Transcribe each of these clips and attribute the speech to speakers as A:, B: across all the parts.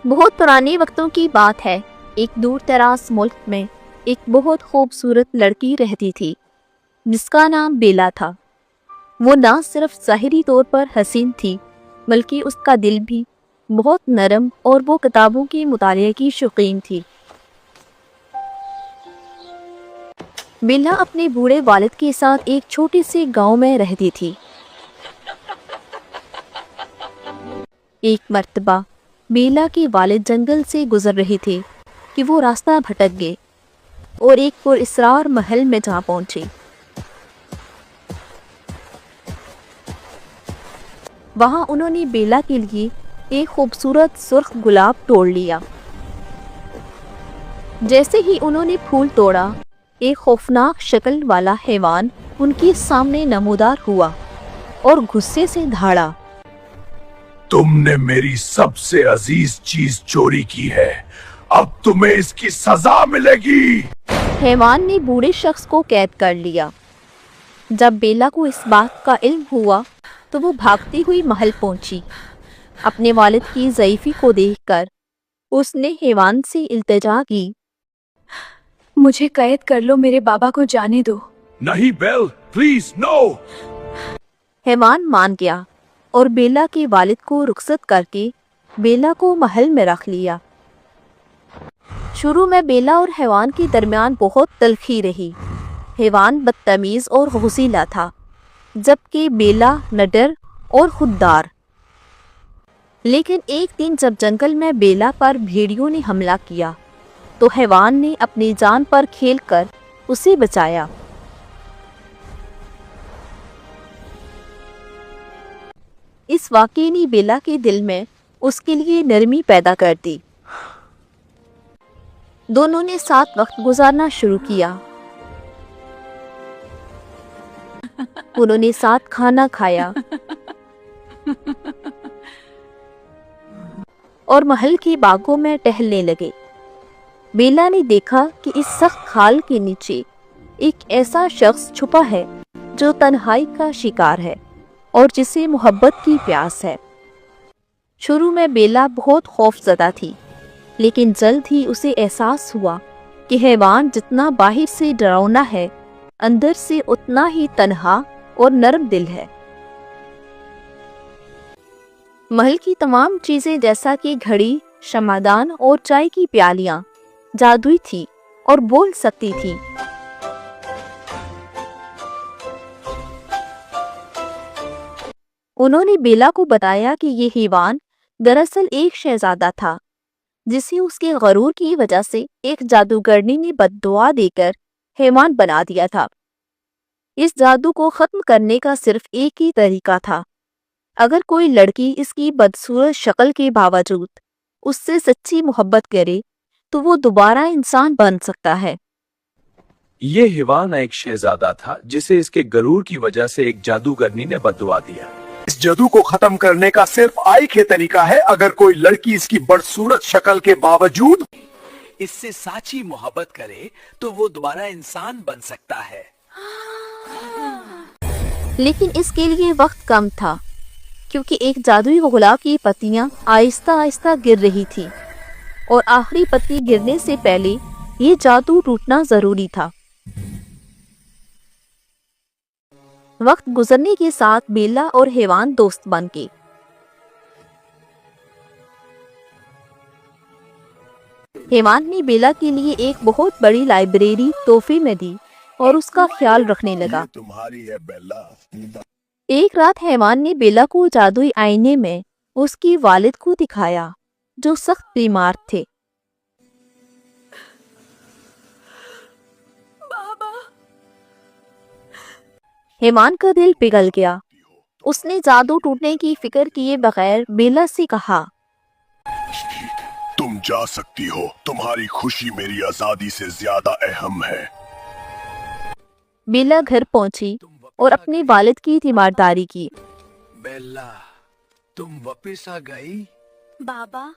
A: بہت پرانے وقتوں کی بات ہے، ایک دور دراز ملک میں ایک بہت خوبصورت لڑکی رہتی تھی جس کا نام بیلا تھا۔ وہ نہ صرف ظاہری طور پر حسین تھی بلکہ اس کا دل بھی بہت نرم اور وہ کتابوں کے مطالعے کی شوقین تھی۔ بیلا اپنے بوڑھے والد کے ساتھ ایک چھوٹے سے گاؤں میں رہتی تھی۔ ایک مرتبہ بیلا کے والد جنگل سے گزر رہے تھے کہ وہ راستہ بھٹک گئے اور ایک پراسرار محل میں جا پہنچے۔ وہاں انہوں نے بیلا کے لیے ایک خوبصورت سرخ گلاب توڑ لیا۔ جیسے ہی انہوں نے پھول توڑا، ایک خوفناک شکل والا حیوان ان کے سامنے نمودار ہوا اور غصے سے دھاڑا۔
B: تم نے میری سب سے عزیز چیز چوری کی ہے، اب تمہیں اس کی سزا ملے گی۔
A: حیوان نے بوڑھے شخص کو قید کر لیا۔ جب بیلا کو اس بات کا علم ہوا تو وہ بھاگتی ہوئی محل پہنچی۔ اپنے والد کی ضعیفی کو دیکھ کر اس نے حیوان سے التجا کی،
C: مجھے قید کر لو، میرے بابا کو جانے دو۔
B: نہیں بیل، پلیز نو۔
A: حیوان مان گیا اور بیلا کے والد کو رخصت کر کے بیلا کو محل میں رکھ لیا۔ شروع میں بیلا اور حیوان کے درمیان بہت تلخی رہی۔ حیوان بدتمیز اور غصیلا تھا جبکہ بیلا نڈر اور خوددار۔ لیکن ایک دن جب جنگل میں بیلا پر بھیڑیوں نے حملہ کیا تو حیوان نے اپنی جان پر کھیل کر اسے بچایا۔ اس واقعے نے بیلا کے دل میں اس کے لیے نرمی پیدا کر دی۔ دونوں نے ساتھ وقت گزارنا شروع کیا۔ انہوں نے ساتھ کھانا کھایا اور محل کی باغوں میں ٹہلنے لگے۔ بیلا نے دیکھا کہ اس سخت کھال کے نیچے ایک ایسا شخص چھپا ہے جو تنہائی کا شکار ہے اور جسے محبت کی پیاس ہے۔ شروع میں بیلا بہت خوف زدہ تھی، لیکن جلد ہی اسے احساس ہوا کہ حیوان جتنا باہر سے ڈراؤنا ہے، اندر سے اتنا ہی تنہا اور نرم دل ہے۔ محل کی تمام چیزیں جیسا کہ گھڑی، شمعدان اور چائے کی پیالیاں جادوئی تھی اور بول سکتی تھی۔ انہوں نے بیلا کو بتایا کہ یہ حیوان دراصل ایک شہزادہ تھا جسے اس کے غرور کی وجہ سے ایک جادوگرنی نے بد دعا دے کر حیوان بنا دیا تھا۔ اس جادو کو ختم کرنے کا صرف ایک ہی طریقہ تھا، اگر کوئی لڑکی اس کی بدصورت شکل کے باوجود اس سے سچی محبت کرے تو وہ دوبارہ انسان بن سکتا ہے۔
B: یہ حیوان ایک شہزادہ تھا جسے اس کے غرور کی وجہ سے ایک جادوگرنی نے بد دعا دیا۔
D: اس جادو کو ختم کرنے کا صرف ایک ہی طریقہ ہے، اگر کوئی لڑکی اس کی بدصورت شکل کے باوجود اس سے سچی محبت کرے تو وہ دوبارہ انسان بن سکتا ہے۔
A: لیکن اس کے لیے وقت کم تھا، کیونکہ ایک جادوئی گلاب کی پتیاں آہستہ آہستہ گر رہی تھی اور آخری پتی گرنے سے پہلے یہ جادو ٹوٹنا ضروری تھا۔ وقت گزرنے کے ساتھ بیلا اور حیوان دوست بن گئے۔ حیوان نے بیلا کے لیے ایک بہت بڑی لائبریری تحفے میں دی اور اس کا خیال رکھنے لگا۔
D: تمہاری ہے بیلا۔
A: ایک رات حیوان نے بیلا کو جادوئی آئینے میں اس کی والد کو دکھایا جو سخت بیمار تھے۔
C: بابا،
A: حیوان کا دل پگھل گیا۔ اس نے جادو ٹوٹنے کی فکر کیے بغیر بیلا سے کہا،
D: تم جا سکتی ہو، تمہاری خوشی میری آزادی سے زیادہ اہم ہے۔
A: بیلا گھر پہنچی اور اپنے والد کی تیمارداری کی۔
D: بیلا، تم واپس آ گئی؟
C: بابا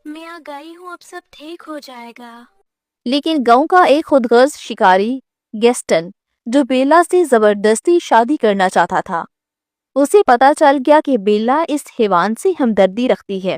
C: میں آ گئی ہوں، اب سب ٹھیک ہو جائے گا۔
A: لیکن گاؤں کا ایک خود غرض شکاری گیسٹن جو بیلا سے زبردستی شادی کرنا چاہتا تھا، اسے پتا چل گیا کہ بیلا اس حیوان سے ہمدردی رکھتی ہے۔